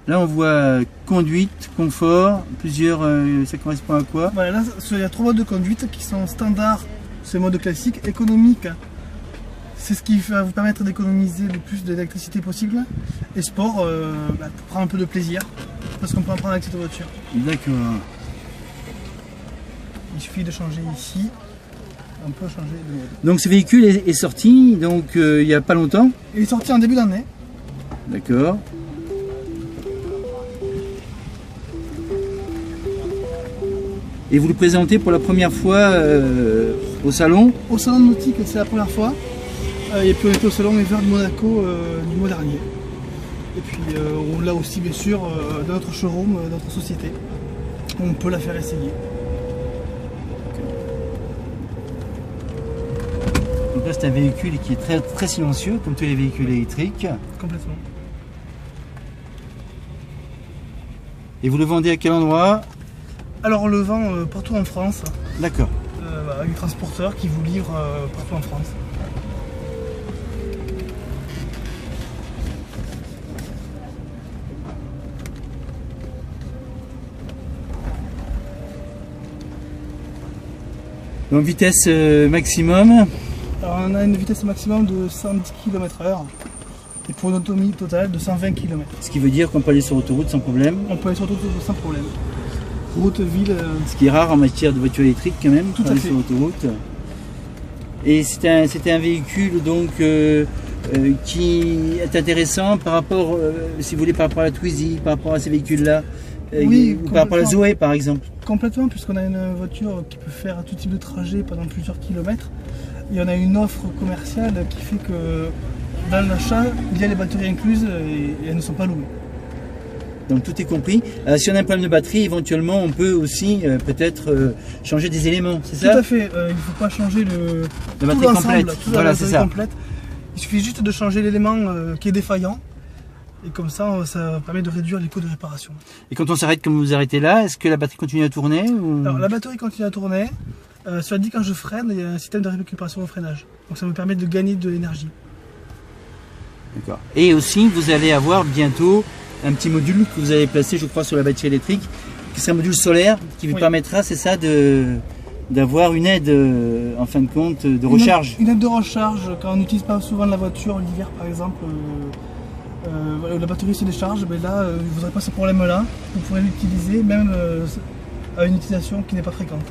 Là, on voit conduite, confort, plusieurs. Ça correspond à quoi? Voilà, là, il y a 3 modes de conduite qui sont standards, c'est le mode classique, économique. C'est ce qui va vous permettre d'économiser le plus d'électricité possible. Et sport, pour prendre un peu de plaisir, parce qu'on peut en prendre avec cette voiture. D'accord. Il suffit de changer ici. On peut changer de mode. Donc ce véhicule est sorti donc il n'y a pas longtemps? Il est sorti en début d'année. D'accord. Et vous le présentez pour la première fois au salon? Au salon de nautique, c'est la première fois. Et puis on était au salon Ever de Monaco du mois dernier. Et puis on l'a aussi bien sûr dans notre showroom, dans notre société. On peut la faire essayer. Donc là c'est un véhicule qui est très, très silencieux comme tous les véhicules électriques. Complètement. Et vous le vendez à quel endroit? Alors on le vend partout en France. D'accord. Avec des transporteurs qui vous livrent partout en France. Donc vitesse maximum? Alors on a une vitesse maximum de 110 km/h et pour une autonomie totale de 120 km. Ce qui veut dire qu'on peut aller sur autoroute sans problème? On peut aller sur autoroute sans problème. Route, ville. Ce qui est rare en matière de voiture électrique quand même, Tout à fait. sur autoroute. Et c'était un véhicule donc qui est intéressant par rapport, si vous voulez, par rapport à la Twizy, par rapport à ces véhicules-là, Oui, ou par rapport à la Zoé par exemple. Complètement, puisqu'on a une voiture qui peut faire tout type de trajet pendant plusieurs kilomètres. Et on a une offre commerciale qui fait que dans l'achat, il y a les batteries incluses et elles ne sont pas louées. Donc tout est compris. Si on a un problème de batterie, éventuellement on peut aussi peut-être changer des éléments, c'est ça? Tout à fait, il ne faut pas changer la batterie complète. Voilà, c'est ça. Complète. Il suffit juste de changer l'élément qui est défaillant. Et comme ça permet de réduire les coûts de réparation. Et quand on s'arrête comme vous arrêtez là, est-ce que la batterie continue à tourner ou... Alors la batterie continue à tourner. Cela dit, quand je freine, il y a un système de récupération au freinage. Donc ça me permet de gagner de l'énergie. D'accord. Et aussi, vous allez avoir bientôt un petit module que vous avez placé, je crois, sur la batterie électrique, qui sera un module solaire, qui vous permettra, c'est ça, d'avoir une aide, en fin de compte, de recharge. Une aide de recharge, quand on n'utilise pas souvent la voiture, l'hiver par exemple, la batterie se décharge, mais là, vous n'aurez pas ce problème-là. Vous pourrez l'utiliser même à une utilisation qui n'est pas fréquente.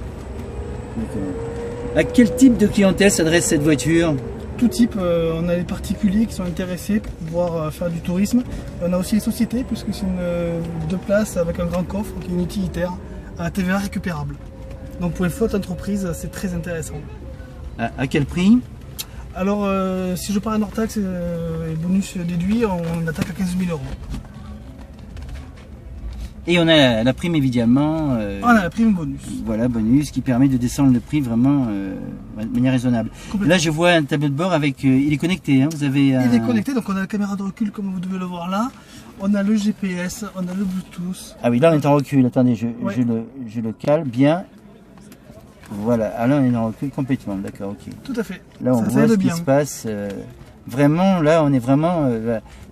À quel type de clientèle s'adresse cette voiture? Tout type, on a les particuliers qui sont intéressés pour pouvoir faire du tourisme. On a aussi les sociétés, puisque c'est une 2 places avec un grand coffre qui est une utilitaire à TVA récupérable. Donc pour les flottes entreprises, c'est très intéressant. À quel prix? Alors, si je pars en hors taxe et bonus déduit, on attaque à 15 000 €. Et on a la prime évidemment. On a la prime bonus. Voilà, bonus qui permet de descendre le prix vraiment de manière raisonnable. Là, je vois un tableau de bord avec. Il est connecté, hein, vous avez. Il est connecté, donc on a la caméra de recul comme vous devez le voir là. On a le GPS, on a le Bluetooth. Ah oui, là on est en recul. Attendez, je le cale bien. Voilà, ah là on est en recul complètement, d'accord, ok. Tout à fait. Là on voit ce qui se passe. Vraiment, là on est vraiment.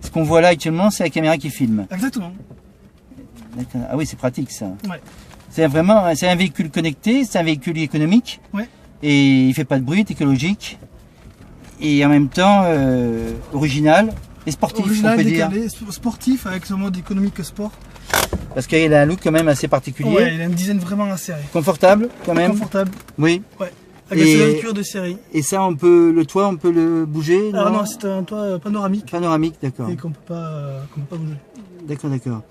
Ce qu'on voit là actuellement, c'est la caméra qui filme. Exactement. Ah oui, c'est pratique ça. Ouais. C'est un véhicule connecté, c'est un véhicule économique. Ouais. Et il fait pas de bruit, est écologique. Et en même temps original et sportif, original, on peut décalé, dire. Sportif avec ce mode économique sport. Parce qu'il a un look quand même assez particulier. Ouais, il a un design vraiment assez serré. Confortable quand même. Confortable. Oui. Ouais. Avec la cuir de série. Et ça, le toit, on peut le bouger? Alors non, c'est un toit panoramique. Panoramique, d'accord. Et qu'on peut pas bouger. D'accord, d'accord.